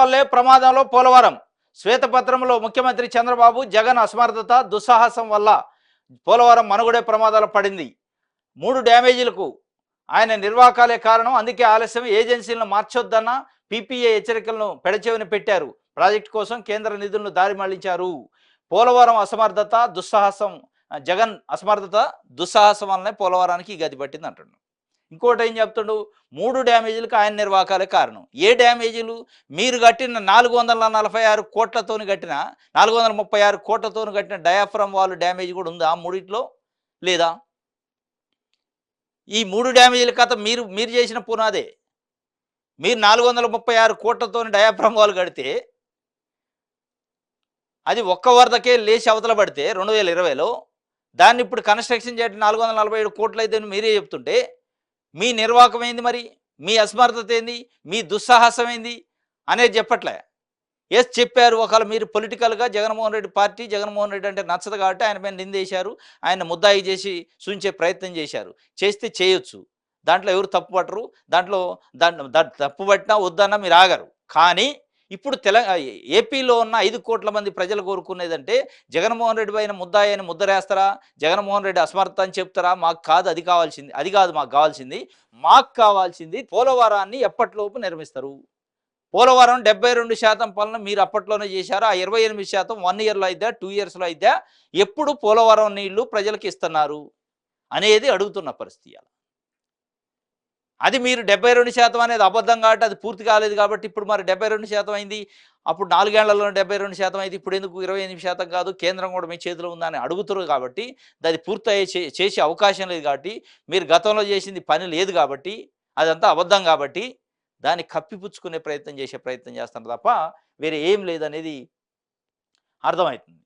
వల్లే ప్రమాదంలో పోలవరం. శ్వేతపత్రంలో ముఖ్యమంత్రి చంద్రబాబు జగన్ అసమర్థత దుస్సాహసం వల్ల పోలవరం మనుగడే ప్రమాదాలు పడింది. 3 డ్యామేజీలకు ఆయన నిర్వాకాలే కారణం. అందుకే ఆలస్యం. ఏజెన్సీలను మార్చొద్దన్న పీపీఏ హెచ్చరికలను పెడచెవిన పెట్టారు. ప్రాజెక్టు కోసం కేంద్ర నిధులను దారి మళ్లించారు. పోలవరం అసమర్థత దుస్సాహసం, జగన్ అసమర్థత దుస్సాహసం వల్లనే పోలవరానికి గతి పట్టింది అంటున్నాడు. ఇంకోటి ఏం చెప్తాడు, 3 డ్యామేజీలకు ఆయన నిర్వాకాలే కారణం. ఏ డ్యామేజీలు? మీరు కట్టిన 446 కోట్లతోని కట్టిన 436 కోట్లతోని కట్టిన డయాఫ్రమ్ వాల్ డ్యామేజ్ కూడా ఉందా ఆ మూడిట్లో? లేదా? ఈ 3 డ్యామేజీల కథ మీరు చేసిన పునాదే. మీరు 436 కోట్లతోని డయాఫ్రమ్ వాల్ కడితే అది ఒక్క వరదకే లేచి అవతల పడితే 2020లో దాన్ని ఇప్పుడు కన్స్ట్రక్షన్ చేయడం 447 కోట్లు అయితే మీరే చెప్తుంటే మీ నిర్వాహకం ఏంది? మరి మీ అసమర్థత ఏంది? మీ దుస్సాహసం ఏంది అనేది చెప్పట్లే. ఎస్ చెప్పారు. ఒకవేళ మీరు పొలిటికల్గా జగన్మోహన్ రెడ్డి పార్టీ, జగన్మోహన్ రెడ్డి అంటే నచ్చదు కాబట్టి ఆయన మీద నిందేశారు, ఆయన ముద్దాయి చేసి సూచించే ప్రయత్నం చేశారు. చేస్తే చేయొచ్చు, దాంట్లో ఎవరు తప్పు పట్టరు. దాంట్లో తప్పు పట్టినా వద్దన్నా మీరు ఆగరు. కానీ ఇప్పుడు ఏపీలో ఉన్న 5 కోట్ల మంది ప్రజలు కోరుకునేదంటే జగన్మోహన్ రెడ్డి పైన ముద్దాయి అని ముద్దరేస్తారా, జగన్మోహన్ రెడ్డి అసమర్థత అని చెప్తారా? మాకు కాదు అది కావాల్సింది, అది కాదు మాకు కావాల్సింది. మాకు కావాల్సింది పోలవరాన్ని ఎప్పటిలోపు నిర్మిస్తారు. పోలవరం 72% పనులు మీరు అప్పట్లోనే చేశారు. ఆ 28% 1 ఇయర్లో అయితే 2 ఇయర్స్లో అయితే ఎప్పుడు పోలవరం నీళ్లు ప్రజలకు ఇస్తున్నారు అనేది అడుగుతున్న పరిస్థితి. అది మీరు 72% అనేది అబద్ధం కాబట్టి అది పూర్తి కాలేదు కాబట్టి ఇప్పుడు మరి 72% అయింది. అప్పుడు 4 ఏళ్లలో 72% అయింది. ఇప్పుడు ఎందుకు 28% కాదు? కేంద్రం కూడా మీ చేతిలో ఉందని అడుగుతున్నారు కాబట్టి అది పూర్తి చేసే అవకాశం లేదు. కాబట్టి మీరు గతంలో చేసింది పని లేదు కాబట్టి అదంతా అబద్ధం కాబట్టి దాన్ని కప్పిపుచ్చుకునే ప్రయత్నం చేస్తున్నారు తప్ప వేరే ఏం లేదనేది అర్థమవుతుంది.